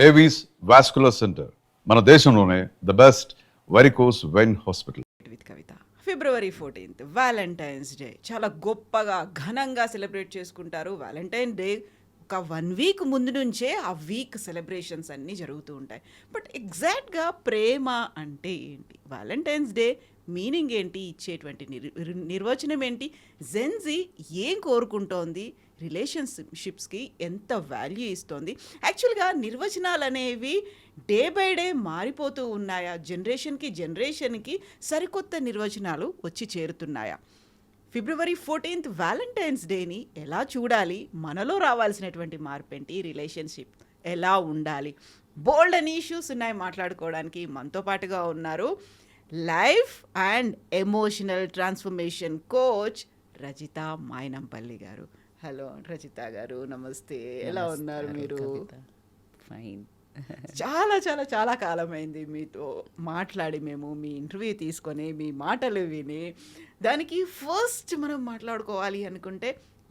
Avis vascular centre మన దేశంలోనే the best varicose vein hospital. With Kavitha. February 14th Valentine's day చాలా గొప్పగా ఘనంగా సెలబ్రేట్ చేసుకుంటారు. వ్యాలంటైన్ డే ఒక 1 వీక్ ముందు నుంచే ఆ వీక్ సెలబ్రేషన్స్ అన్నీ జరుగుతూ ఉంటాయి. బట్ ఎగ్జాక్ట్గా ప్రేమ అంటే ఏంటి, వ్యాలంటైన్స్ డే మీనింగ్ ఏంటి, ఇచ్చేటువంటి నిర్వచనం ఏంటి, జెన్జీ ఏం కోరుకుంటోంది, రిలేషన్షిప్స్కి ఎంత వాల్యూ ఇస్తోంది, యాక్చువల్గా నిర్వచనాలు అనేవి డే బై డే మారిపోతూ ఉన్నాయా, జనరేషన్కి సరికొత్త నిర్వచనాలు వచ్చి చేరుతున్నాయా, ఫిబ్రవరి 14th వ్యాలంటైన్స్ డేని ఎలా చూడాలి, మనలో రావాల్సినటువంటి మార్పేంటి, రిలేషన్షిప్ ఎలా ఉండాలి, బోల్డ్ అని ఇష్యూస్ ఉన్నాయి మాట్లాడుకోవడానికి. మనతో పాటుగా ఉన్నారు life and emotional transformation coach Rajitha Mynampally గారు. హలో రజిత గారు, నమస్తే. ఎలా ఉన్నారు మీరు? ఫైన్. చాలా చాలా చాలా కాలమైంది మీతో మాట్లాడి, మేము మీ ఇంటర్వ్యూ తీసుకొని మీ మాటలు విని. దానికి ఫస్ట్ మనం మాట్లాడుకోవాలి అనుకుంటే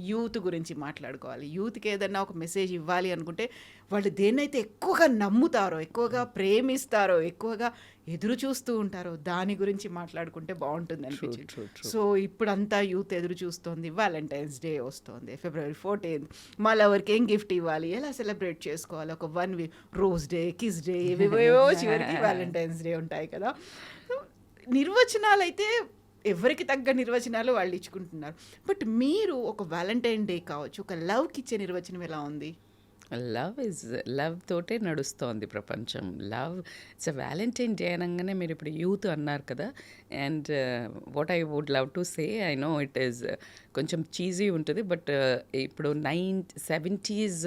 యూత్ గురించి మాట్లాడుకోవాలి. యూత్కి ఏదన్నా ఒక మెసేజ్ ఇవ్వాలి అనుకుంటే వాళ్ళు దేన్నైతే ఎక్కువగా నమ్ముతారో, ఎక్కువగా ప్రేమిస్తారో, ఎక్కువగా ఎదురు చూస్తూ ఉంటారో దాని గురించి మాట్లాడుకుంటే బాగుంటుంది అనిపించింది. సో ఇప్పుడంతా యూత్ ఎదురు చూస్తోంది, వ్యాలంటైన్స్ డే వస్తుంది, ఫిబ్రవరి 14th. మళ్ళీ ఎవరికి ఏం గిఫ్ట్ ఇవ్వాలి, ఎలా సెలబ్రేట్ చేసుకోవాలి, ఒక 1 week rose day, kiss day, ఏవేవో చివరికి వ్యాలంటైన్స్ డే ఉంటాయి కదా. నిర్వచనాలు అయితే ఎవరికి తగ్గ నిర్వచనాలు వాళ్ళు ఇచ్చుకుంటున్నారు. బట్ మీరు ఒక వ్యాలంటైన్ డే కావచ్చు, ఒక లవ్కి ఇచ్చే నిర్వచనం ఎలా ఉంది? లవ్ తోటే నడుస్తోంది ప్రపంచం. ఇట్స్ వ్యాలంటైన్ డే అనగానే మీరు ఇప్పుడు యూత్ అన్నారు కదా, and what I would love to say, I know it is కొంచెం చీజీ ఉంటుంది, బట్ ఇప్పుడు 70s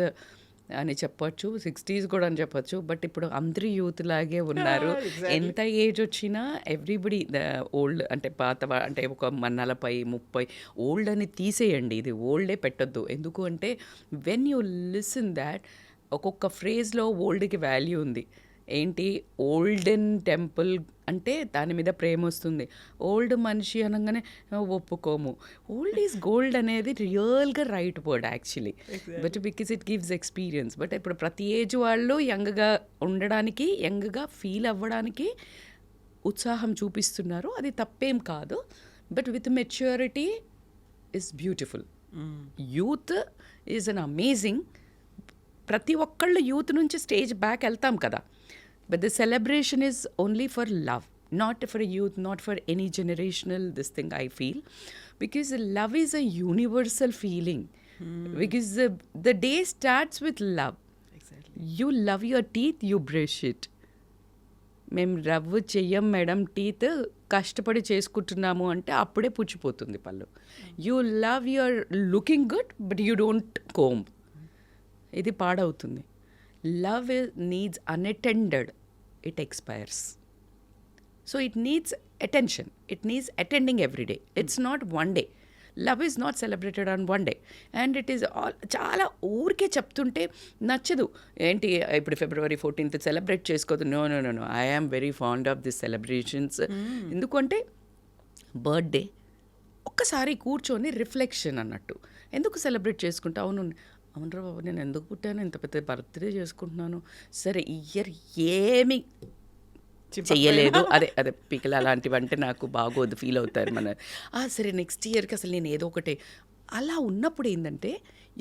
అని చెప్పొచ్చు, 60s కూడా అని చెప్పొచ్చు, బట్ ఇప్పుడు అందరూ యూత్ లాగే ఉన్నారు. ఎంత ఏజ్ వచ్చినా ఎవ్రీబడి ఓల్డ్ అంటే పాత అంటే ఒక 40, 30 ఓల్డ్ అని తీసేయండి, ఇది ఓల్డే పెట్టొద్దు. ఎందుకు అంటే వెన్ యూ లిసన్ దాట్, ఒక్కొక్క ఫ్రేజ్లో ఓల్డ్కి వాల్యూ ఉంది. ఏంటి, ఓల్డెన్ టెంపుల్ అంటే దాని మీద ప్రేమ వస్తుంది. ఓల్డ్ మనిషి అనగానే ఒప్పుకోము. ఓల్డ్ ఈజ్ గోల్డ్ అనేది రియల్గా right word actually, but because it gives experience. But ఇప్పుడు ప్రతి ఏజ్ వాళ్ళు యంగ్గా ఉండడానికి, యంగ్గా ఫీల్ అవ్వడానికి ఉత్సాహం చూపిస్తున్నారు. అది తప్పేం కాదు, but with maturity is beautiful. Youth is an amazing. ప్రతి ఒక్కళ్ళు యూత్ నుంచి స్టేజ్ బ్యాక్ వెళ్తాం కదా, but the celebration is only for love, not for youth, not for any generational this thing, I feel, because love is a universal feeling. Because the day starts with love. Exactly. You love your teeth, you brush it. మేము రవ్వు చెయ్యం madam, teeth కష్టపడి చేసుకుంటున్నాము అంటే అప్పుడే పుచ్చిపోతుంది పళ్ళు. You love your looking good, but you don't comb, ఇది పాడవుతుంది. Love needs unattended, it expires. So it needs attention. It needs attending every day. It's not one day. Love is not celebrated on one day. And it is all చాలా ఊరికే చెప్తుంటే నచ్చదు. ఏంటి ఇప్పుడు February 14th celebrate చేసుకోదు. No no no no, I am very fond of this celebrations. ఎందుకంటే birthday ఒక్కసారి కూర్చొని రిఫ్లెక్షన్ అన్నట్టు. ఎందుకు సెలబ్రేట్ చేసుకుంటా, అవునరా బాబు నేను ఎందుకు పుట్టాను, ఇంత పెద్ద బర్త్డే చేసుకుంటున్నాను, సరే ఇయర్ ఏమి చెయ్యలేదు, అదే పికలు అలాంటివి అంటే నాకు బాగోదు, ఫీల్ అవుతారు మన. సరే నెక్స్ట్ ఇయర్కి అసలు నేను ఏదో ఒకటే. అలా ఉన్నప్పుడు ఏంటంటే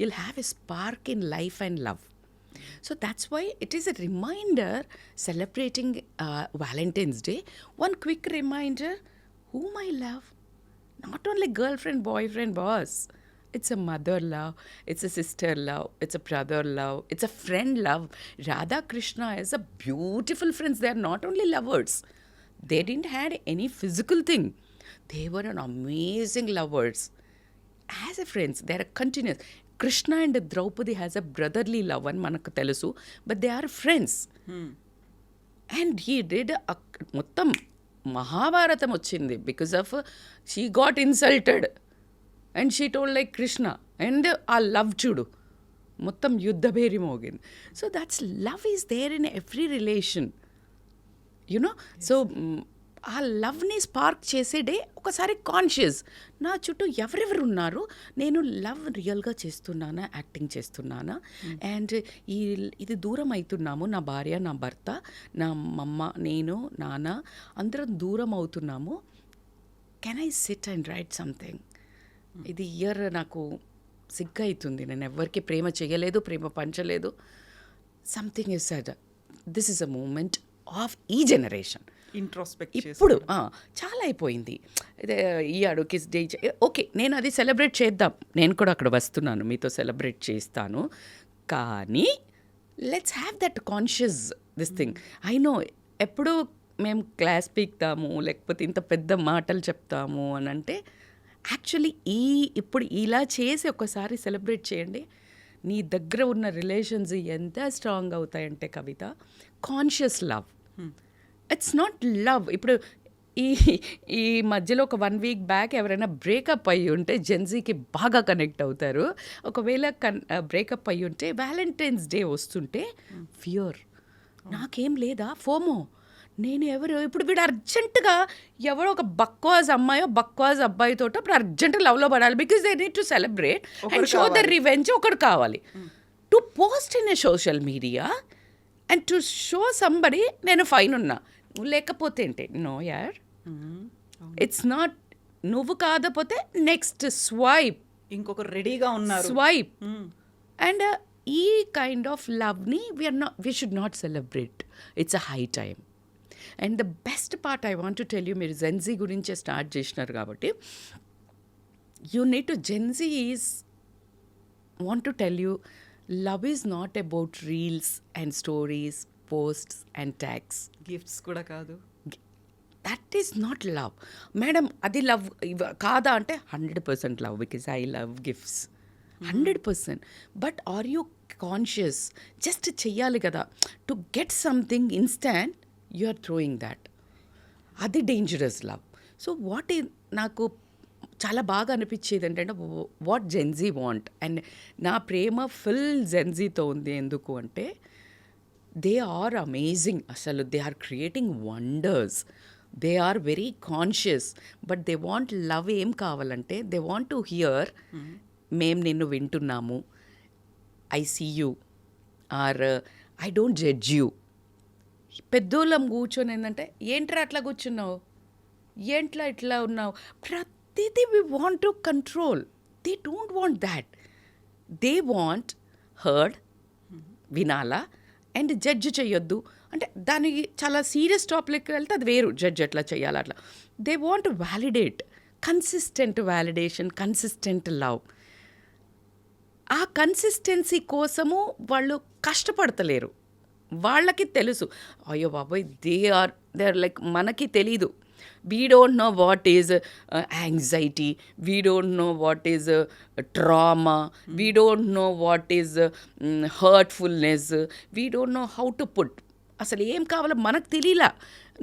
you'll have a spark in life and love. So that's why it is a reminder celebrating Valentine's day. One quick reminder, whom I love, not only girlfriend, boyfriend, boss. It's a mother love, it's a sister love, it's a brother love, it's a friend love. Radha Krishna is a beautiful friends. They are not only lovers. They didn't had any physical thing. They were an amazing lovers. As a friends, they are continuous. Krishna and Draupadi has a brotherly love అని మనకు తెలుసు, but they are friends. And he did మొత్తం మహాభారతం వచ్చింది because of she got insulted. And she told like Krishna, and ఆ love చూడు మొత్తం యుద్ధభేరి మోగింది. So that's love is there in every relation, you know. సో ఆ లవ్ని స్పార్క్ చేసే డే ఒకసారి కాన్షియస్, నా చుట్టూ ఎవరెవరు ఉన్నారు, నేను లవ్ రియల్గా చేస్తున్నానా, యాక్టింగ్ చేస్తున్నానా, అండ్ ఇది దూరం అవుతున్నాము, నా భార్య, నా భర్త, నా మమ్మ, నేను, నాన్న అందరం దూరం అవుతున్నాము. Can I sit and write something? ఇది ఇయర్ నాకు సిగ్గు అవుతుంది, నేను ఎవరికి ప్రేమ చేయలేదు, ప్రేమ పంచలేదు. Something is said, this is a moment of ఈ జనరేషన్. ఇంట్రోస్పెక్ట్ ఇప్పుడు చాలా అయిపోయింది. ఇయ్యాడు కిస్ డే, ఓకే నేను అది సెలబ్రేట్ చేద్దాం, నేను కూడా అక్కడ వస్తున్నాను, మీతో సెలబ్రేట్ చేస్తాను, కానీ let's have that conscious this thing. I know ఎప్పుడు మేము క్లాస్ పీక్తాము, లేకపోతే ఇంత పెద్ద మాటలు చెప్తాము అని అంటే, యాక్చువల్లీ ఇప్పుడు ఇలా చేసి ఒకసారి సెలబ్రేట్ చేయండి, నీ దగ్గర ఉన్న రిలేషన్స్ ఎంత స్ట్రాంగ్ అవుతాయంటే Kavitha, conscious love. It's not love. ఇప్పుడు ఈ మధ్యలో ఒక 1 వీక్ బ్యాక్ ఎవరైనా బ్రేకప్ అయ్యి ఉంటే జెన్జీకి బాగా కనెక్ట్ అవుతారు. ఒకవేళ బ్రేకప్ అయ్యి ఉంటే వ్యాలంటైన్స్ డే వస్తుంటే ఫియర్, నాకేం లేదా, ఫోమో, నేను ఎవరు, ఇప్పుడు వీడు అర్జెంటుగా ఎవరో ఒక బక్వాజ్ అమ్మాయో బక్వాజ్ అబ్బాయితో ఇప్పుడు అర్జెంటుగా లవ్లో పడాలి, because they need to celebrate and show the revenge. ఒకడు కావాలి to post in a social media and to show somebody నేను ఫైన్ ఉన్నా, లేకపోతే ఏంటి, నో యార్, ఇట్స్ నాట్. నువ్వు కాకపోతే నెక్స్ట్ స్వైప్, ఇంకొకరు రెడీగా ఉన్నారు, స్వైప్. అండ్ ఈ కైండ్ ఆఫ్ లవ్ని we should not celebrate. It's a high time. And the best part I want to tell you, మీరు జెన్జీ గురించే స్టార్ట్ చేసినారు కాబట్టి, you need to, Gen Z is want to tell you, love is not about reels and stories, posts and tags. Gifts కూడా కాదు. That is not love madam. అది love కాదా అంటే 100% love, because I love gifts 100%. But are you conscious? Just చెయ్యాలి కదా, to get something instant you are throwing that, అది dangerous love. So నాకు చాలా బాగా అనిపించేది ఏంటంటే వాట్ జెన్జీ వాంట్, అండ్ నా ప్రేమ ఫుల్ జెన్జీతో ఉంది. ఎందుకు అంటే దే ఆర్ అమేజింగ్, అసలు they are creating wonders, they are very conscious, but they want love. ఏం కావాలంటే దే వాంట్ టు హియర్, మేము నిన్ను వింటున్నాము, I see you, or I don't judge you. పెద్దోళ్ళం కూర్చొని ఏంటంటే, ఏంట్రా అట్లా కూర్చున్నావు, ఏంట్లా ఇట్లా ఉన్నావు, ప్రతిదీ we want to control. They don't want that. They want heard, వినాలా, అండ్ జడ్జ్ చేయొద్దు. అంటే దానికి చాలా సీరియస్ టాపిక్కి వెళ్తే అది వేరు, జడ్జ్ ఎట్లా చేయాలి అట్లా. They want to validate, consistent validation, consistent love. ఆ కన్సిస్టెన్సీ కోసము వాళ్ళు కష్టపడతలేరు. వాళ్ళకి తెలుసు, అయ్యో బాబోయ్, దే ఆర్ లైక్, మనకి తెలీదు. We don't know what is anxiety, we don't know what is trauma, we don't know what is hurtfulness, we don't know how to put. అసలు ఏం కావాలో మనకు తెలియలా.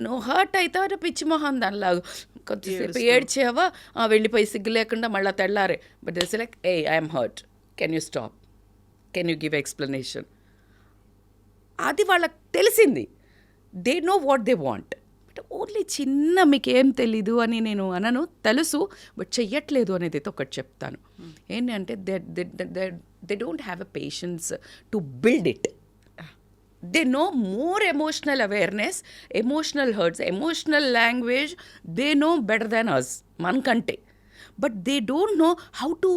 నువ్వు హర్ట్ అవుతావు పిచ్చి మొహం దానిలాగా, కొద్దిసేపు ఏడ్చావా, వెళ్ళిపోయి సిగ్గు లేకుండా మళ్ళీ తెల్లారే. But this like, A I'm hurt, can you stop, can you give explanation. అది వాళ్ళకి తెలిసింది. They know what they want. But only చిన్న మీకేం తెలీదు అని నేను అనను, తెలుసు బట్ చెయ్యట్లేదు అనేది అయితే ఒకటి చెప్తాను. ఏంటంటే they don't have a patience to build it. They know more emotional awareness, emotional hurts, emotional language they know better than us, మనకంటే. But they don't know how to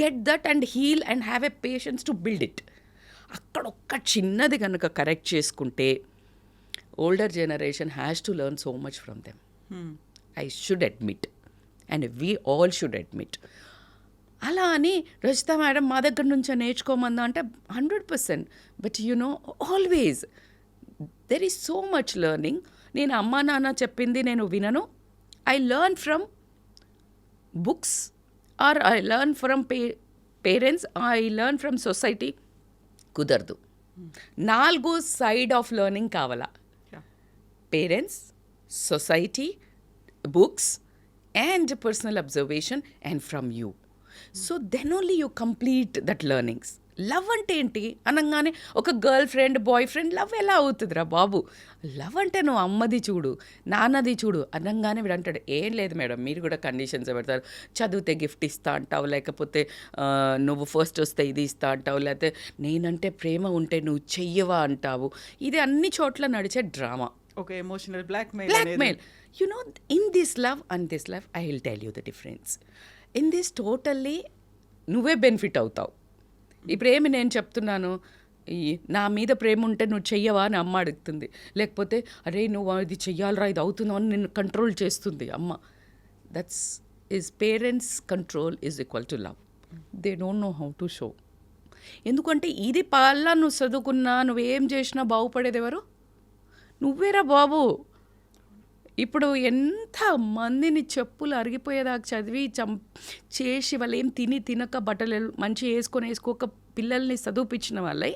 get that and heal and have a patience to build it. అక్కడ ఒక్క చిన్నది కనుక correct చేసుకుంటే, older generation has to learn so much from them. I should admit, and we all should admit. అలా అని Rajitha madam మా దగ్గర నుంచే నేర్చుకోమందా అంటే 100%. But you know, always there is so much learning. నేను అమ్మా నాన్న చెప్పింది నేను వినను. I learn from books, or I learn from parents, I learn from society. కుదరదు. 4 సైడ్ ఆఫ్ లెర్నింగ్ కావాలా, parents, society, books and personal observation and from you. So then only you complete that learnings. Love అంటే ఏంటి అనగానే ఒక girl friend boy friend love ఎలా అవుతుందిరా బాబు? Love అంటే నువ్వు అమ్మది చూడు, నాన్నది చూడు అనగానే వీడు అంటాడు, ఏం లేదు మేడం, మీరు కూడా కండిషన్స్ పెడతారు. చదివితే గిఫ్ట్ ఇస్తా అంటావు, లేకపోతే నువ్వు ఫస్ట్ వస్తే ఇది ఇస్తా అంటావు, లేకపోతే నేనంటే ప్రేమ ఉంటే నువ్వు చెయ్యవా అంటావు. ఇది అన్ని చోట్ల నడిచే డ్రామా, ఒక emotional blackmail blackmail. You know, in this love and this love, I will tell you the difference. In this totally నువ్వే బెనిఫిట్ అవుతావు. ఈ ప్రేమ నేను చెప్తున్నాను, ఈ నా మీద ప్రేమ ఉంటే నువ్వు చెయ్యవా అని అమ్మ అడుగుతుంది, లేకపోతే అరే నువ్వు ఇది చెయ్యాలరా ఇది అవుతుందా అని నిన్ను కంట్రోల్ చేస్తుంది అమ్మ. That's is parents control is equal to love. They don't know how to show. ఎందుకంటే ఇది పాల నువ్వు చదువుకున్నా నువ్వేం చేసినా బాగుపడేది ఎవరు? నువ్వేరా బాబు. ఇప్పుడు ఎంత మందిని చెప్పులు అరిగిపోయేదాకా చదివి చేసి వాళ్ళు ఏం తినక బట్టలు మంచి వేసుకోక పిల్లల్ని చదివిపించిన వాళ్ళై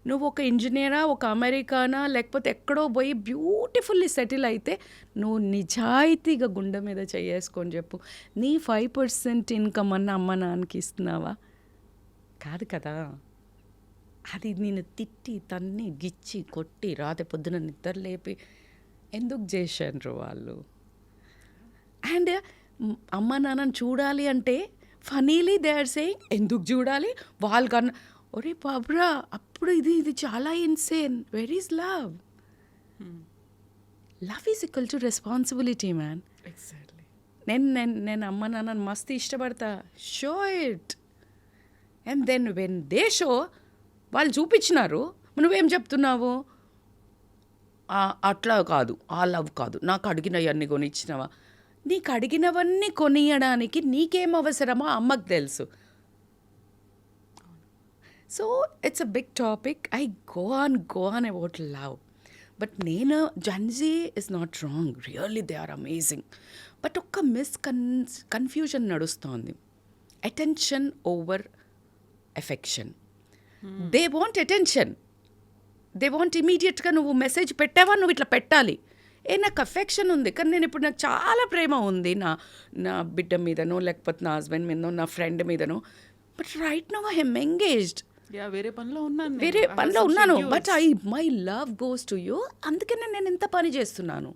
నువ్వు ఒక ఇంజనీరా, ఒక అమెరికానా, లేకపోతే ఎక్కడో పోయి బ్యూటిఫుల్లీ సెటిల్ అయితే నువ్వు నిజాయితీగా గుండె మీద చేసుకొని చెప్పు, నీ 5% ఇన్కమ్ అన్న అమ్మ నాన్నకి ఇస్తున్నావా? కాదు కదా. అది నేను తిట్టి తన్ని గిచ్చి కొట్టి రాత్రి పొద్దున నిద్ర లేపి ఎందుకు చేశారు వాళ్ళు? అండ్ అమ్మ నాన్నని చూడాలి అంటే ఫనీలీ దే ఆర్ సేయింగ్ ఎందుకు చూడాలి వాళ్ళు కన్నా, ఒరే బాబురా అప్పుడు ఇది చాలా insane. Where is love? Love is equal to responsibility man. Exactly. నేను అమ్మ నాన్నని మస్తు ఇష్టపడతా, show it. And then when they show వాళ్ళు చూపించినారు, నువ్వేం చెప్తున్నావు? అట్లా కాదు, ఆ లవ్ కాదు, నాకు అడిగినవన్నీ కొనిచ్చినవా? నీకు అడిగినవన్నీ కొనియడానికి నీకేం అవసరమో అమ్మకు తెలుసు. So it's a big topic. I go on about love. But నేను Gen Z is not wrong, really they are amazing. But ఒక్క కన్ఫ్యూజన్ నడుస్తోంది. Attention over affection. They want attention, they want ఇమీడియట్గా నువ్వు మెసేజ్ పెట్టావా నువ్వు ఇట్లా పెట్టాలి. నాకు అఫెక్షన్ ఉంది కానీ నేను ఇప్పుడు నాకు చాలా ప్రేమ ఉంది నా బిడ్డ మీదనో, లేకపోతే నా హస్బెండ్ మీదనో, నా ఫ్రెండ్ మీదనో. But right now I M engaged, వేరే పనిలో ఉన్నాను. But my love goes to you. అందుకనే నేను ఇంత పని చేస్తున్నాను.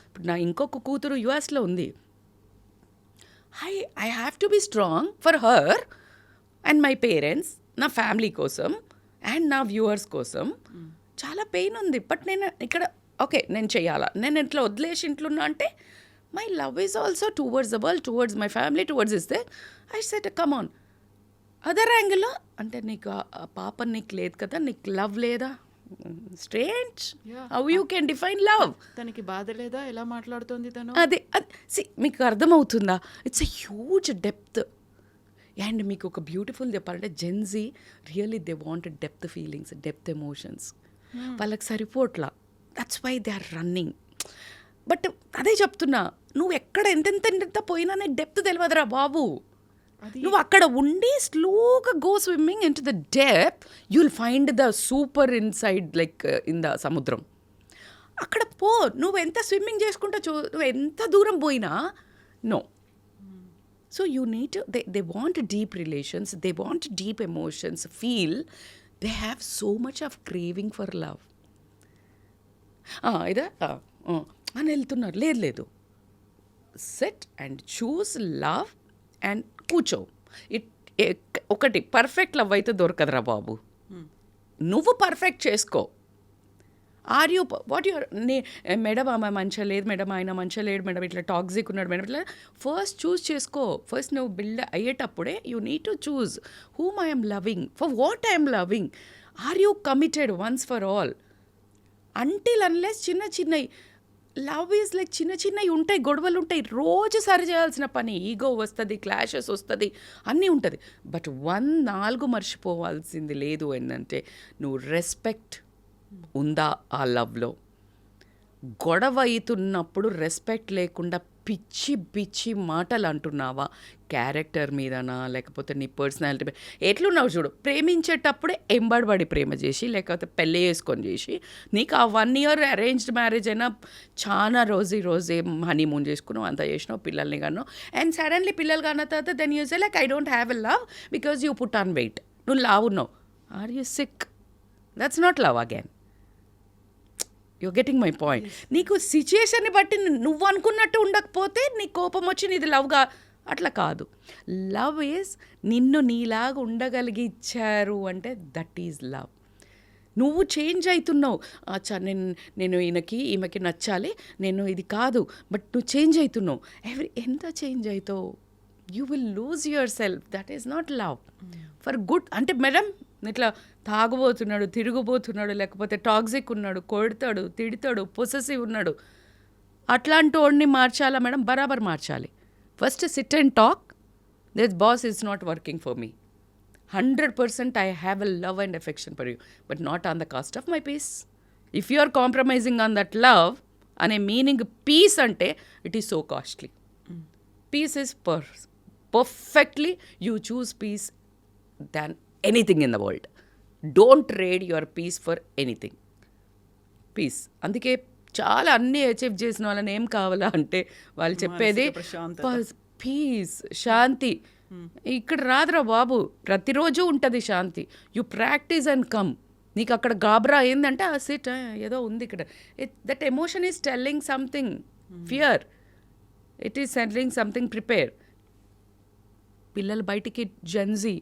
ఇప్పుడు నా ఇంకొక కూతురు యుఎస్లో ఉంది. I have to be strong for her and my parents, నా ఫ్యామిలీ కోసం అండ్ నా వ్యూవర్స్ కోసం. చాలా పెయిన్ ఉంది. బట్ నేను ఇక్కడ ఓకే నేను చెయ్యాలా, నేను ఇట్లా వదిలేసి ఇంట్లో ఉన్నా అంటే my love is also towards the world, towards my family, towards is they. I set come on. Other యాంగిల్లో అంటే నీకు ఆ పాప నీకు లేదు కదా, నీకు లవ్ లేదా? Strange. How you can define love? తనకి బాధ లేదా, ఎలా మాట్లాడుతుంది తను? అదే మీకు అర్థమవుతుందా? It's a huge depth. And మీకు ఒక బ్యూటిఫుల్ చెప్పాలంటే Gen Z really they want depth feelings, depth emotions. వాళ్ళకి సరిపోట్లా. That's why they are running. But అదే చెప్తున్నా, నువ్వు ఎక్కడ ఎంతెంత పోయినా నీకు డెప్త్ తెలియదురా బాబు. నువ్వు అక్కడ ఉండి స్లోగా go swimming in to the depth, you will find the super inside like in the సముద్రం. అక్కడ పో, నువ్వు ఎంత స్విమ్మింగ్ చేసుకుంటా నువ్వు ఎంత దూరం పోయినా no. So you need to, they want deep relations, they want deep emotions, feel, they have so much of craving for love. ఇదా అని వెళ్తున్నారు, లేదు set and choose love and కూర్చో. ఒకటి పర్ఫెక్ట్ లవ్ అయితే దొరకదురా బాబు. నువ్వు పర్ఫెక్ట్ చేసుకో. Are you what your madam ఆమె మంచిగా లేదు మేడం, ఆయన మంచిగా లేడు మేడం, ఇట్లా టాక్సిక్ ఉన్నాడు మేడం, ఇట్లా ఫస్ట్ చూస్ చేసుకో. ఫస్ట్ నువ్వు బిల్డ్ అయ్యేటప్పుడే you need to choose whom I'm loving, for what I'm loving. Are you committed once for all? Until unless చిన్నవి లవ్ ఈజ్ లైక్ చిన్నవి ఉంటాయి, గొడవలు ఉంటాయి, రోజు సరి చేయాల్సిన పని. ఈగో వస్తుంది, క్లాషెస్ వస్తుంది, అన్నీ ఉంటుంది. బట్ 4 మర్చిపోవాల్సింది లేదు ఏంటంటే నువ్వు రెస్పెక్ట్ ఉందా ఆ లవ్లో. గొడవ అవుతున్నప్పుడు రెస్పెక్ట్ లేకుండా పిచ్చి మాటలు అంటున్నావా క్యారెక్టర్ మీదనా, లేకపోతే నీ పర్సనాలిటీ మీద ఎట్లున్నావు చూడు. ప్రేమించేటప్పుడే ఎంబడిబడి ప్రేమ చేసి, లేకపోతే పెళ్ళి చేసుకొని చేసి, నీకు ఆ 1 year అరేంజ్డ్ మ్యారేజ్ అయినా చాలా రోజే హనీమూన్ చేసుకున్నావు, అంతా చేసినావు, పిల్లల్ని కన్నావు. అండ్ సడన్లీ పిల్లలు కన్న తర్వాత then you say like I don't have a love because you put on weight. నువ్వు లావు ఉన్నావు. Are you sick? That's not love again. You getting my point. నీకు సిచ్యుయేషన్ని బట్టి నువ్వు అనుకున్నట్టు ఉండకపోతే నీ కోపం వచ్చి నీది లవ్గా, అట్లా కాదు. లవ్ ఈజ్ నిన్ను నీలాగా ఉండగలిగి ఇచ్చారు అంటే దట్ ఈజ్ లవ్. నువ్వు చేంజ్ అవుతున్నావు. అచ్చా నేను ఈమెకి నచ్చాలి, నేను ఇది కాదు, బట్ నువ్వు చేంజ్ అవుతున్నావు. ఎంత చేంజ్ అవుతావు? You will lose your self. That is not love for good. అంటే మేడం ఇట్లా తాగుబోతున్నాడు, తిరుగుబోతున్నాడు, లేకపోతే టాక్సిక్ ఉన్నాడు, కొడతాడు, తిడతాడు, పొసెసివ్ ఉన్నాడు, అట్లాంటి వాడిని మార్చాలా మేడం? బరాబర్ మార్చాలి. First SIT and talk. This boss is not working for me. 100% I have a love and affection for you, but not on the cost of my peace. If you are compromising on that love, అనే meaning peace అంటే it is so costly. Peace is perfectly you choose peace than anything in the world. Don't trade your peace for anything. Peace. అందుకే చాలా అన్నీ achieve చేసిన వాళ్ళని ఏం కావాలా అంటే వాళ్ళు చెప్పేది పీస్, శాంతి. ఇక్కడ రాదురా బాబు, ప్రతిరోజు ఉంటుంది శాంతి. You practice and come. నీకు అక్కడ గాబరా ఏందంటే ఆ సిట్ ఏదో ఉంది ఇక్కడ. That emotion is telling something. Fear, it is telling something. Prepare. పిల్లలు బయటికి జెన్జీ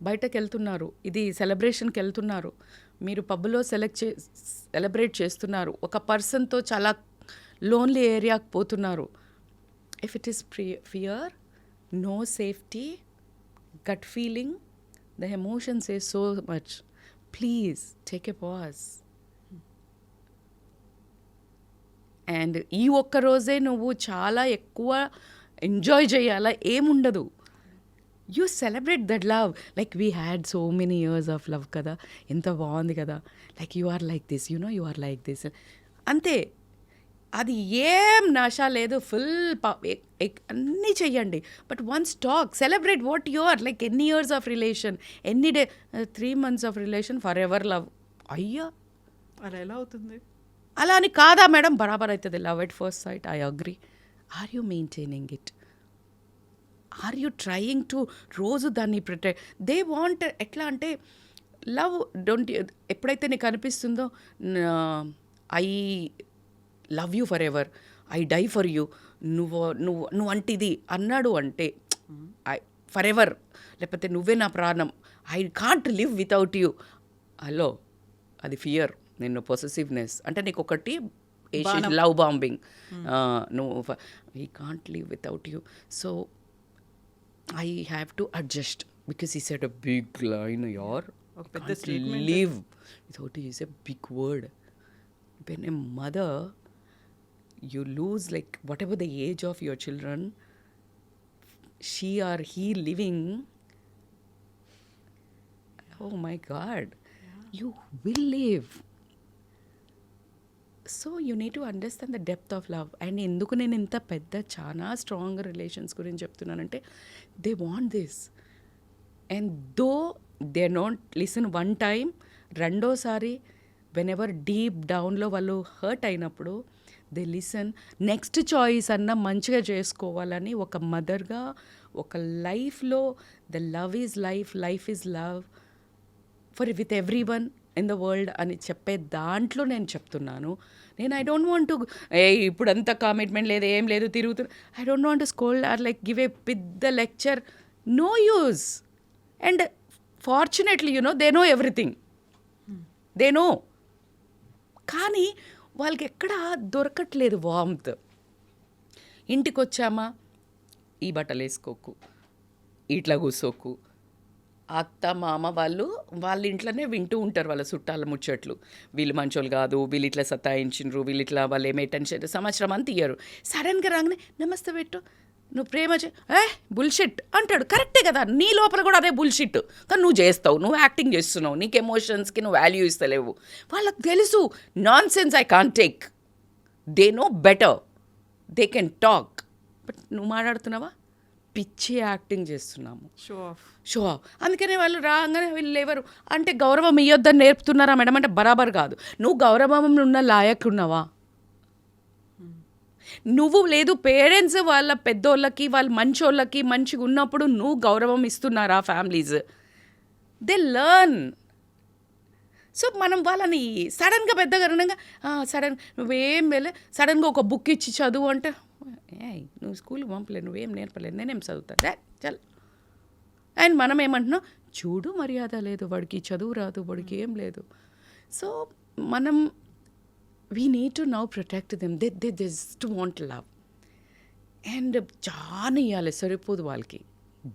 బయటకు వెళ్తున్నారు, ఇది సెలబ్రేషన్కి వెళ్తున్నారు, మీరు పబ్లో సెలబ్రేట్ చేస్తున్నారు, ఒక పర్సన్తో చాలా లోన్లీ ఏరియాకి పోతున్నారు. If it is fear, no safety, gut feeling, the emotion says so much. Please take a pause. And ఈ ఒక్క రోజే నువ్వు చాలా ఎక్కువ ఎంజాయ్ చేయాలా ఏముండదు. You celebrate that love. Like we had so many years of love కదా, ఎంత బాగుంది కదా, like you are like this, you are like this, అంతే. అది ఏం నషా లేదు, ఫుల్ అన్నీ చెయ్యండి, but once talk, celebrate what you are. Like ఎన్ని ఇయర్స్ ఆఫ్ రిలేషన్, ఎన్ని 3 months of relation, for ever love. అయ్యా అలా ఎలా అవుతుంది? అలా అని కాదా మేడం? బరాబర్ అవుతుంది. Love at first sight, I agree. Are you maintaining it? Are you trying to రోజు దాన్ని ప్రొటెక్ట్? దే వాంట్ ఎట్లా అంటే లవ్ డోంట్, ఎప్పుడైతే నీకు అనిపిస్తుందో I love you for ever, I die for you, నువ్వు అంటిది అన్నాడు అంటే ఐ ఫర్ ఎవర్, లేకపోతే నువ్వే నా ప్రాణం, I can't live without you. Hello, అది ఫియర్. నిన్ను పొసెసివ్నెస్ అంటే నీకు ఒకటి లవ్ బాంబింగ్. నువ్వు I can't live without you, so I have to adjust because ఈ set a big line. Your live without you is a big word. When a mother, you lose, like whatever the age of your children, she or he living, oh my God, you will live. So you need to understand the depth of love. And ఎందుకు నేను ఇంత పెద్ద చాలా strong relations గురించి చెప్తున్నానంటే they want this. And though they not listen one time, రెండోసారి whenever deep డౌన్లో వాళ్ళు హర్ట్ అయినప్పుడు దే లిసన్. నెక్స్ట్ చాయిస్ అన్న మంచిగా చేసుకోవాలని ఒక మదర్గా, ఒక లైఫ్లో the love is life, life is love for with every one in the world అని చెప్పే దాంట్లో నేను చెప్తున్నాను. నేను ఐ డోంట్ వాంట్ టు ఇప్పుడు అంత కమిట్మెంట్ లేదు, ఏం లేదు, తిరుగుతున్నా. I don't want to scold or like give a పెద్ద lecture. No use. And fortunately they know everything, they know. కానీ వాళ్ళకి ఎక్కడా దొరకట్లేదు వార్మ్త్. ఇంటికి వచ్చామా, ఈ బట్టలు వేసుకోకు, ఇట్లా కూర్చోకు. అత్త మామ వాళ్ళ ఇంట్లోనే వింటూ ఉంటారు వాళ్ళ చుట్టాల ముచ్చట్లు. వీళ్ళు మంచోళ్ళు కాదు, వీళ్ళు ఇట్లా సతాయించిండ్రు, వీళ్ళు ఇట్లా వాళ్ళు ఏమే టెన్షన్, సంవత్సరం అంతా ఇయ్యరు. సడన్గా రాగానే నమస్తే పెట్టు, నువ్వు ప్రేమ బుల్షిట్ అంటాడు. కరెక్టే కదా, నీ లోపల కూడా అదే బుల్షిట్, కానీ నువ్వు చేస్తావు, నువ్వు యాక్టింగ్ చేస్తున్నావు, నీకు ఎమోషన్స్కి నువ్వు వాల్యూ ఇస్తలేవు. వాళ్ళకి తెలుసు non sense I can't take. They know better, they can talk. But నువ్వు మాట్లాడుతున్నావా? పిచ్చి యాక్టింగ్ చేస్తున్నాము, షో ఆఫ్. అందుకనే వాళ్ళు రాగానే వీళ్ళు ఎవరు అంటే గౌరవం ఇవ్వద్దని నేర్పుతున్నారా మేడం అంటే బరాబర్ కాదు. నువ్వు గౌరవం ఉన్న లాయకున్నావా? నువ్వు లేదు, పేరెంట్స్ వాళ్ళ పెద్దోళ్ళకి వాళ్ళ మంచోళ్ళకి మంచిగా ఉన్నప్పుడు నువ్వు గౌరవం ఇస్తున్నారా? ఫ్యామిలీస్ దే లెర్న్ సో మనం వాళ్ళని సడన్గా పెద్దగా అనగా సడన్ నువ్వేం వెళ్ళే సడన్గా ఒక బుక్ ఇచ్చి చదువు అంటే నువ్వు స్కూల్కి పంపలేదు నువ్వేం నేర్పలేదు నేనేం చదువుతా చల్. అండ్ మనం ఏమంటున్నాం చూడు మర్యాద లేదు వాడికి చదువు రాదు వాడికి ఏం లేదు. సో మనం we need to now protect them they just want love and చాలా ఇవ్వాలి సరిపోదు వాళ్ళకి.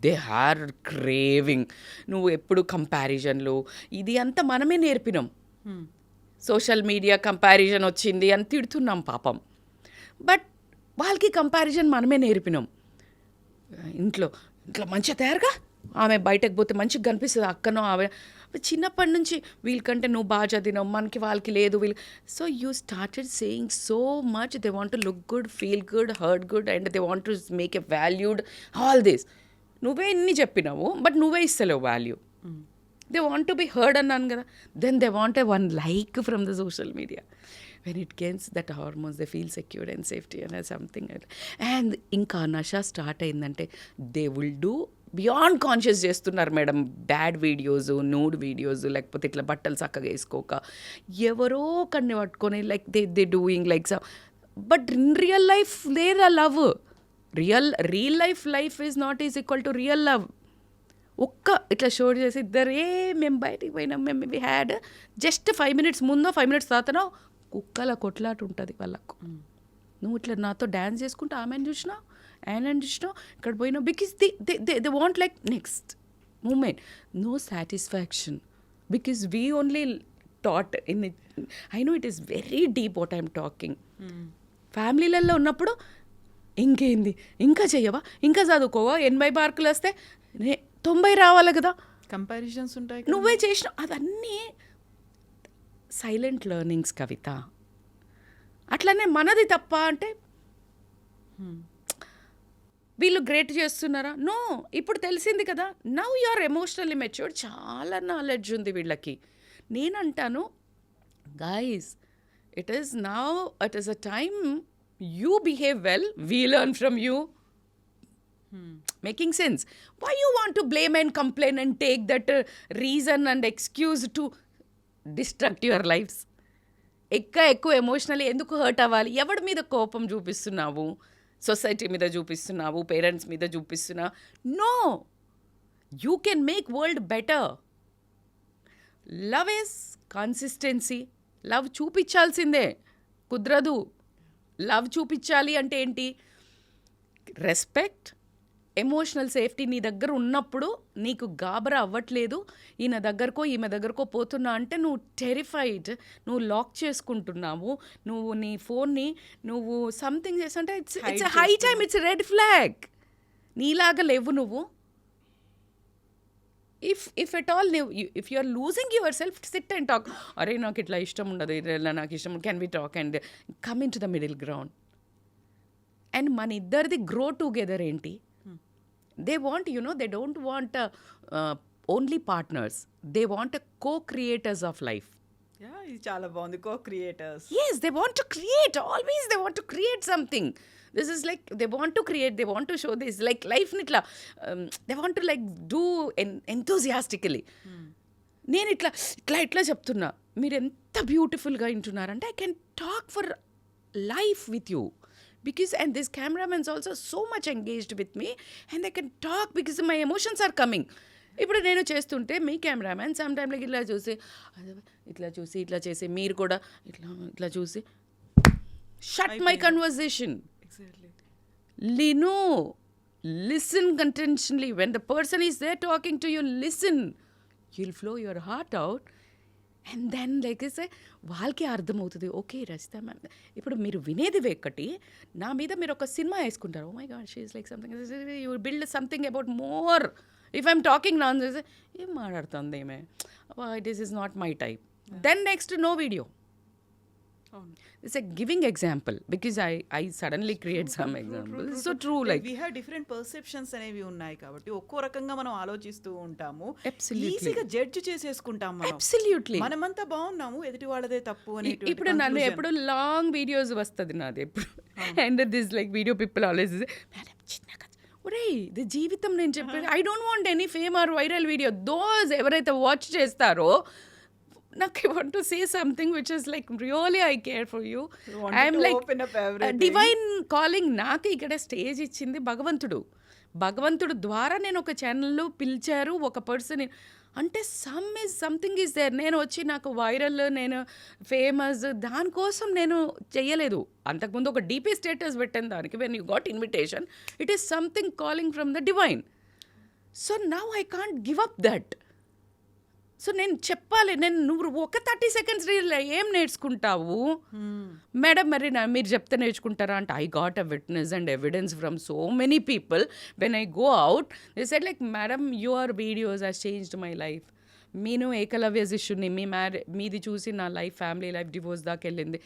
They are craving. నువ్వు ఎప్పుడు కంపారిజన్లు ఇది అంతా మనమే నేర్పినాం. సోషల్ మీడియా కంపారిజన్ వచ్చింది అని తిడుతున్నాం పాపం. బట్ వాళ్ళకి కంపారిజన్ మనమే నేర్పినాం. ఇంట్లో మంచిగా తయారుగా ఆమె బయటకు పోతే మంచిగా కనిపిస్తుంది అక్కనో ఆమె చిన్నప్పటి నుంచి వీళ్ళకంటే నువ్వు బాగా చదివినావు మనకి వాళ్ళకి లేదు వీళ్ళు. So you started saying so much they want to look good feel good hurt good and they want to make a valued all this. నువ్వే ఇన్ని చెప్పినావు బట్ నువ్వే ఇస్తలేవు value. They want to be heard అన్నాను కదా. Then they want a one like from the social media. When it gains that hormones they feel secured and safety and something. And ఇంకా నషా start అయిందంటే they will do beyond conscious చేస్తున్నారు madam. Bad videos nude videos లేకపోతే ఇట్లా బట్టలు చక్కగా వేసుకోక ఎవరో కన్ని పట్టుకొని like they doing like but in real life there a love. Real life is not is equal to real love. ఒక్క ఇట్లా షో చేసి ఇద్దరు మేము బయటికి పోయినాం మేము వి హ్యాడ్ జస్ట్ 5 minutes ముందో 5 minutes తర్వాతనో కుక్కల కొట్లాట ఉంటుంది వాళ్ళకు. నువ్వు ఇట్లా నాతో డ్యాన్స్ చేసుకుంటూ ఆమెను చూసినావు ఆయనని చూసినావు ఇక్కడ పోయినావు because they want like next moment no satisfaction because we only taught in I know it is very deep what I'm talking. ఫ్యామిలీలలో ఉన్నప్పుడు ఇంకేంది ఇంకా చెయ్యవా ఇంకా చదువుకోవా 80 మార్కులు వస్తే 90 రావాలి కదా కంపారిజన్స్ ఉంటాయి. నువ్వే చేసినావు అవన్నీ సైలెంట్ లెర్నింగ్స్ కవిత. అట్లనే మనది తప్ప అంటే వీళ్ళు గ్రేట్ చేస్తున్నారా? నో. ఇప్పుడు తెలిసింది కదా now you are emotionally matured. చాలా నాలెడ్జ్ ఉంది వీళ్ళకి. నేనంటాను guys it is a time you behave well, we learn from you. Making sense? Why you want to blame and complain and take that reason and excuse to destruct your lives? ఎక్కువ emotionally ఎందుకు hurt అవ్వాలి? ఎవడి మీద కోపం చూపిస్తున్నావు? Society మీద చూపిస్తున్నావు, parents మీద చూపిస్తున్నావు? No, you can make world better. Love is consistency. Love చూపించాల్సిందే, కుదరదు. లవ్ చూపించాలి అంటే ఏంటి? రెస్పెక్ట్, ఎమోషనల్ సేఫ్టీ నీ దగ్గర ఉన్నప్పుడు నీకు గాబరా అవ్వట్లేదు. ఈయన దగ్గరకో ఈమె దగ్గరకో పోతున్నా అంటే నువ్వు టెరిఫైడ్, నువ్వు లాక్ చేసుకుంటున్నావు, నువ్వు నీ ఫోన్ని నువ్వు సంథింగ్ చేస్తుంటే it's high time, it's red flag. నీలాగా లేవు నువ్వు. If at all if you are losing your self, sit and talk. అరే నాకు ఇట్లా ఇష్టం ఉండదు, ఇలా నాకు ఇష్టం, can we talk and come in to the middle ground. And మన ఇద్దరిది గ్రో టుగెదర్ ఏంటి? They want they don't want only partners, they want co-creators of life. ఇది చాలా బాగుంది, co-creators. Yes, they want to create. Always they want to create something. This is like they want to create, they want to show this like life nitla they want to like do enthusiastically. నేను ఇట్లా చెప్తున్నా, మీరు ఎంత బ్యూటిఫుల్గా వింటున్నారంటే I can talk for life with you because and this cameraman is also so much engaged with me and they can talk because my emotions are coming. ఇప్పుడు నేను చేస్తుంటే మీ కెమెరామ్యాన్ సమ్ టైమ్ లైక్ ఇట్లా చేసి మీరు కూడా ఇట్లా చూసి shut my conversation. Listen contentionally. When the person is there talking to you, listen. You'll flow your heart out. And then like say వాళ్ళకి అర్థమవుతుంది, ఓకే రచిత మ్యామ్. ఇప్పుడు మీరు వినేది వేక్కటి, నా మీద మీరు ఒక సినిమా వేసుకుంటారు. Oh my god she is like something, you build something about more. If I'm talking నాన్ ఏం మాట్లాడుతుంది ఈమె, this is not my type. Then next no video. It's a giving example because I suddenly create some examples. So true, like we have different perceptions అనేవి ఉన్నాయి కాబట్టి ఒక్కో రకంగా మనం ఆలోచిస్తూ ఉంటాము. Absolutely. ఈజీగా జడ్జ్ చేసేసుకుంటాం మనం. Absolutely. మనమంతా బాగున్నాము, ఎదుటి వాళ్ళదే తప్పు అని. ఇప్పుడు నన్ను ఎప్పుడు లాంగ్ వీడియోస్ వస్తుంది నాది ఎప్పుడు. And this like video people always madam చిన్న కథ ఒరే ఇది జీవితం. నేను చెప్పేది I don't want any fame or viral video. Those ఎవరైతే వాచ్ చేస్తారో నాకు I want to say something which is like really I care for you. You wanted I'm to like open up everything. Divine calling నాకు ఇక్కడ stage ఇచ్చింది భగవంతుడు ద్వారా నేను ఒక ఛానల్లో పిలిచారు ఒక పర్సన్ అంటే సంథింగ్ ఈజ్ దేర్. నేను వచ్చి నాకు వైరల్, నేను ఫేమస్ దానికోసం నేను చెయ్యలేదు. అంతకుముందు ఒక డీపీ స్టేటస్ పెట్టాను దానికి. When you got invitation, it is something calling from the divine. So now I can't give up that. So నేను చెప్పాలి, నువ్వు ఒక 30 seconds రీల్ ఏం నేర్చుకుంటావు మేడం, మరి మీరు చెప్తే నేర్చుకుంటారా అంటే I got a witness and evidence from so many people when I go out. They said like madam your videos has changed my life. నేను ఏకలవ్య శిష్యుని, మీది చూసి నా లైఫ్, ఫ్యామిలీ లైఫ్, డివోర్స్ దాకా వెళ్ళింది.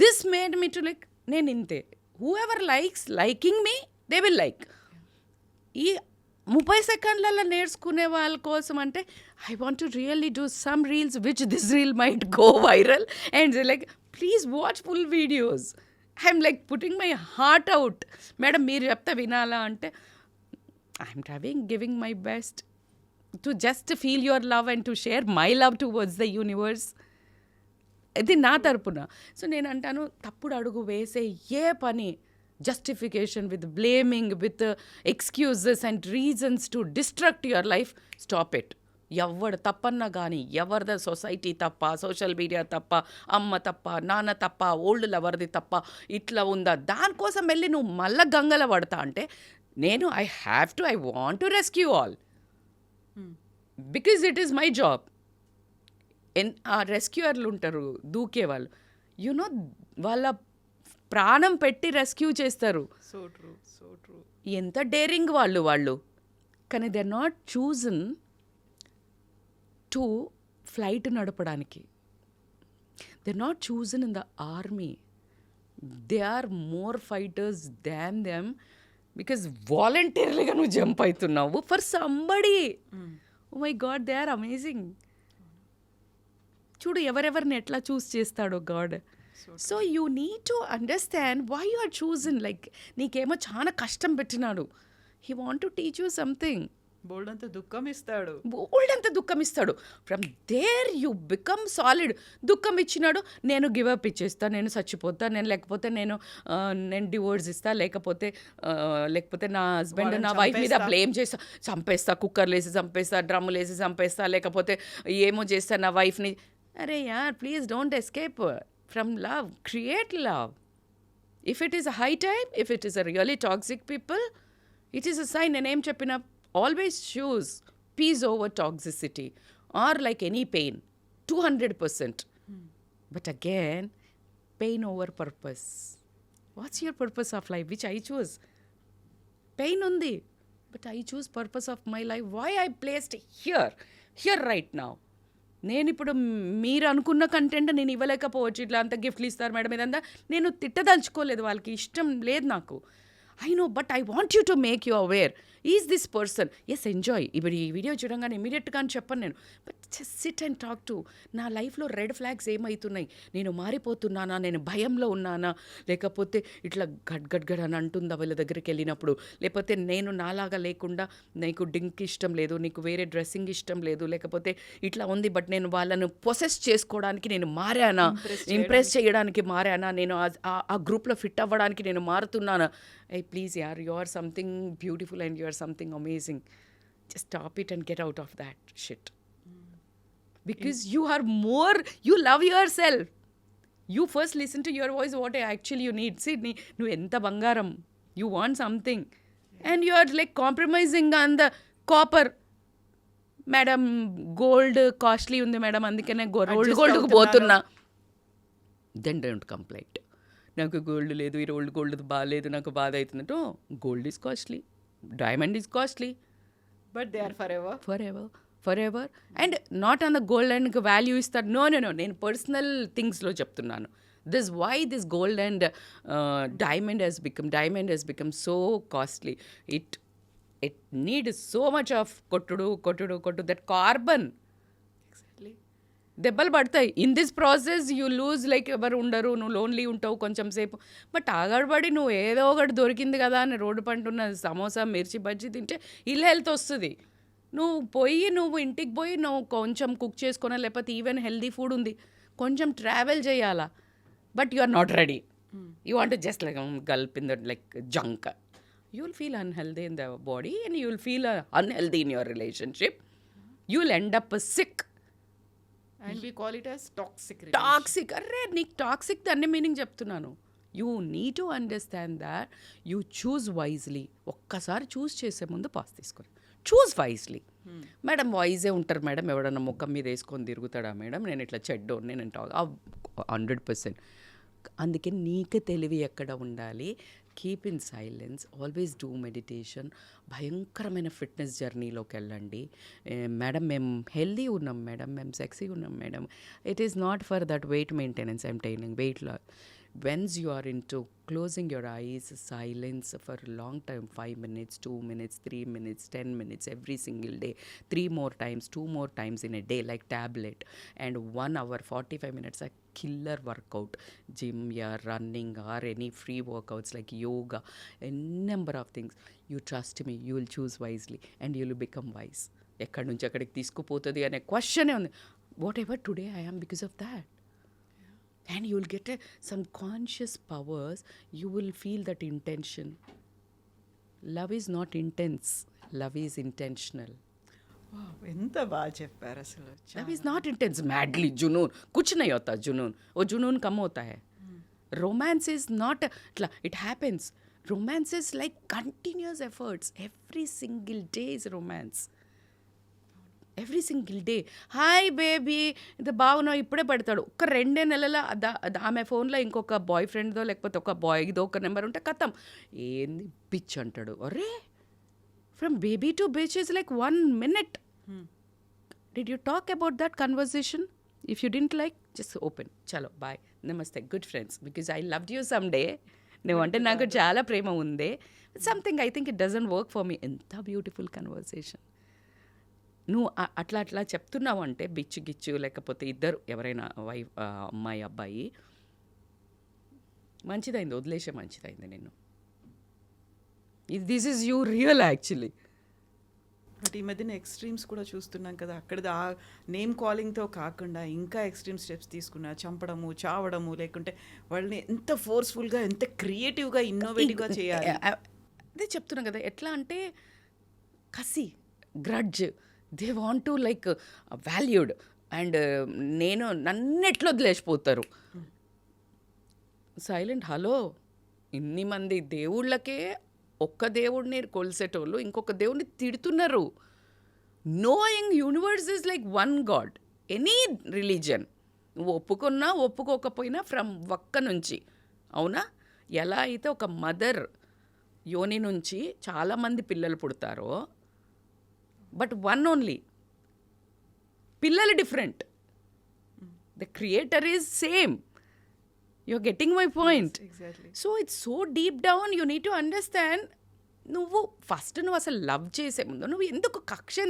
This made me to like నేను ఇంతే. Who ever liking me they will like. ఈ 30 సెకండ్లలో నేర్చుకునే వాళ్ళ కోసం అంటే I want to really do some reels which this reel might go viral and like please watch full videos. I'm like putting my heart out. Madam మీరు చెప్తే వినాలా అంటే I'm giving my best to just feel your love and to share my love towards the universe. ఇది నా తరపున. So నేను అంటాను, తప్పుడు అడుగు వేసే ఏ పని justification, with blaming, with excuses and reasons to destruct your life, stop it. ఎవడు తప్పన్నా కానీ, ఎవరిద సొసైటీ తప్ప, సోషల్ మీడియా తప్ప, అమ్మ తప్ప, నాన్న తప్ప, ఓల్డ్ లవర్ది తప్ప, ఇట్లా ఉందా దానికోసం వెళ్ళి నువ్వు మళ్ళా గంగల పడతా అంటే నేను I want to rescue all because it is my job. ఆ రెస్క్యూయర్లు ఉంటారు దూకే వాళ్ళు, యునో వాళ్ళ ప్రాణం పెట్టి రెస్క్యూ చేస్తారు. So true. ఎంత డేరింగ్ వాళ్ళు. కానీ they are not chosen to flight నడపడానికి. They are not chosen in the army. They are more fighters than them because వాలంటీర్లీగా నువ్వు జంప్ అవుతున్నావు for somebody. Oh my God, they are amazing. చూడు ఎవరెవరిని ఎట్లా చూస్ చేస్తాడో God. So you need to understand why you are chosen. Like నీకేమో చాలా కష్టం పెట్టినాడు. He want to teach you something. బోల్డ్ అంత దుఃఖం ఇస్తాడు. From there you become solid. దుఃఖం ఇచ్చినాడు, నేను గివప్ ఇచ్చేస్తా, నేను చచ్చిపోతా, లేకపోతే నేను డివోర్స్ ఇస్తా, లేకపోతే నా హస్బెండ్ నా వైఫ్ మీద బ్లేమ్ చేస్తా, చంపేస్తా, కుక్కర్లు వేసి చంపేస్తా, డ్రమ్ములు వేసి చంపేస్తా, లేకపోతే ఏమో చేస్తా నా వైఫ్ని. అరే యార్, please don't escape from love. Create love. If it is a high time, if it is a really toxic people, it is a sign. And name cheppina, always choose peace over toxicity, or like any pain, 200%. But again, pain over purpose. What's your purpose of life? Which I choose. Pain undi, but I choose purpose of my life. Why I placed here right now. నేను ఇప్పుడు మీరు అనుకున్న content నేను ఇవ్వలేకపోవచ్చు. ఇట్లా అంత గిఫ్ట్లు ఇస్తారు madam, ఇదంతా నేను తిట్టదలుచుకోలేదు, వాళ్ళకి ఇష్టం లేదు నాకు. I know, but I want you to make you aware. Is this person, yes enjoy. ఇప్పుడు ఈ వీడియో చూడంగానే ఇమీడియట్గా అని చెప్పను నేను, but just sit and talk to. నా లైఫ్లో రెడ్ ఫ్లాగ్స్ ఏమవుతున్నాయి, నేను మారిపోతున్నానా, నేను భయంలో ఉన్నానా, లేకపోతే ఇట్లా గడ్ అని అంటుందా వీళ్ళ దగ్గరికి వెళ్ళినప్పుడు, లేకపోతే నేను నాలాగా లేకుండా నీకు డ్రింక్ ఇష్టం లేదు, నీకు వేరే డ్రెస్సింగ్ ఇష్టం లేదు, లేకపోతే ఇట్లా ఉంది బట్ నేను వాళ్ళను పొసెస్ చేసుకోవడానికి నేను మారానా, ఇంప్రెస్ చేయడానికి మారానా, నేను ఆ గ్రూప్లో ఫిట్ అవ్వడానికి నేను మారుతున్నానా. Hey, please, yaar, you are something beautiful and you are something amazing. Just stop it and get out of that shit. Because you are more, you love yourself. You first listen to your voice, what actually you need. See, nu enta bangaram. You want something. And you are like compromising on the copper. Madam, gold costly undi madam, andikane gold ku potunna. Then don't complain. నాకు gold లేదు, ఈ gold బాగాలేదు, నాకు బాధ అవుతుందంటే gold is costly, diamond is costly, but they are for ever and not on the gold and value ఇస్తారు. No నేను personal థింగ్స్లో చెప్తున్నాను. This why this gold and diamond has become so costly. It need so much of కొట్టుడు that carbon దెబ్బలు పడతాయి. In this process you lose, like ఎవరు ఉండరు, నువ్వు లోన్లీ ఉంటావు కొంచెం సేపు, బట్ ఆగడబడి నువ్వు ఏదో ఒకటి దొరికింది కదా అని రోడ్డు పంటున్న సమోసా, మిర్చి బజ్జీ తింటే ఇల్ హెల్త్ వస్తుంది. నువ్వు ఇంటికి పోయి నువ్వు కొంచెం కుక్ చేసుకున్నా, లేకపోతే ఈవెన్ హెల్దీ ఫుడ్ ఉంది, కొంచెం ట్రావెల్ చేయాలా, but you are not ready. You want just like gulp in the like junk. You will feel unhealthy in the body and you will feel unhealthy in your relationship. You will end up sick. And we call it as toxic. Toxic, అర్రే నీకు toxic దాన్ని meaning చెప్తున్నాను. You need to understand that you choose wisely. ఒక్కసారి choose చేసే ముందు pass తీసుకొని choose wisely. Madam వాయిజే ఉంటారు madam, ఎవడన్నా ముఖం మీద వేసుకొని తిరుగుతాడా మేడం, నేను ఇట్లా చెడ్డో, నేను 100%. అందుకే నీకు తెలివి ఎక్కడ ఉండాలి. Keep in silence, always do meditation. భయంకరమైన ఫిట్నెస్ జర్నీలోకి వెళ్ళండి. మేడం మేము హెల్దీ ఉన్నాం మేడం, మేము సెక్సీ ఉన్నాం madam. It is not for that weight maintenance I'm telling, weight loss. Once you are into closing your eyes, silence for a long time, 5 minutes, 2 minutes, 3 minutes, 10 minutes, every single day, 3 more times, 2 more times in a day, like tablet, and 1 hour, 45 minutes, a killer workout, gym, yeah, running, or any free workouts like yoga, a number of things. You trust me, you will choose wisely and you will become wise. ఎక్కడి నుంచి ఎక్కడికి తీసుకుపోతుంది అనే క్వశ్చనే ఉంది. Whatever today I am because of that. And you will get some conscious powers. You will feel that intention. Love is not intense. Love is intentional. ఎంత బాగా చెప్పారు అసలు. Love is not intense. Madly junoon. कुछ नहीं होता junoon. वो junoon कम होता है. Romance is not. It happens. Romance is like continuous efforts. Every single day is romance. Every single day. Hi baby, ఇది బాగున్నావు, ఇప్పుడే పడతాడు. ఒక 2 నెలల ఆమె ఫోన్లో ఇంకొక బాయ్ ఫ్రెండ్దో లేకపోతే ఒక బాయ్దో ఒక నెంబర్ ఉంటే కథం. ఏంది బిచ్ అంటాడు. అరే from baby to bitch is like 1 minute. Did you talk about that conversation? If you didn't like just open, చలో బాయ్, నమస్తే, good friends, because I loved you some day. నువ్వంటే నాకు చాలా ప్రేమ ఉంది. Something I think it doesn't work for me. ఎంత beautiful conversation. నువ్వు అట్లా చెప్తున్నావు అంటే బిచ్చు గిచ్చు లేకపోతే ఇద్దరు ఎవరైనా వైఫ్ అమ్మాయి అబ్బాయి, మంచిదైంది, వదిలేసే మంచిదైంది నేను. This is you real actually. But ఈ మధ్యన ఎక్స్ట్రీమ్స్ కూడా చూస్తున్నాం కదా. అక్కడ ఆ నేమ్ కాలింగ్తో కాకుండా ఇంకా ఎక్స్ట్రీమ్ స్టెప్స్ తీసుకున్నా, చంపడము, చావడము, లేకుంటే వాళ్ళని ఎంత ఫోర్స్ఫుల్గా, ఎంత క్రియేటివ్గా, ఇన్నోవేటివ్గా చేయాలి. అదే చెప్తున్నా కదా. ఎట్లా అంటే కసి, grudge, they want to like valued. And నన్నెట్లో వదిలేసిపోతారు. సైలెంట్. హలో, ఇన్ని మంది దేవుళ్ళకే ఒక్క దేవుడిని కొలిసేటోళ్ళు ఇంకొక దేవుడిని తిడుతున్నారు. Knowing universe is like 1 God. Any religion నువ్వు ఒప్పుకున్నా ఒప్పుకోకపోయినా ఫ్రమ్ ఒక్క నుంచి, అవునా? ఎలా అయితే ఒక మదర్ యోని నుంచి చాలామంది పిల్లలు పుడతారో, బట్ 1 only. పిల్లలు different, the creator is same. You're getting my point. Yes, exactly. So it's so deep down, you need to understand. నువ్వు ఫస్ట్ నువ్వు అసలు లవ్ చేసే ముందు నువ్వు ఎందుకు కక్ష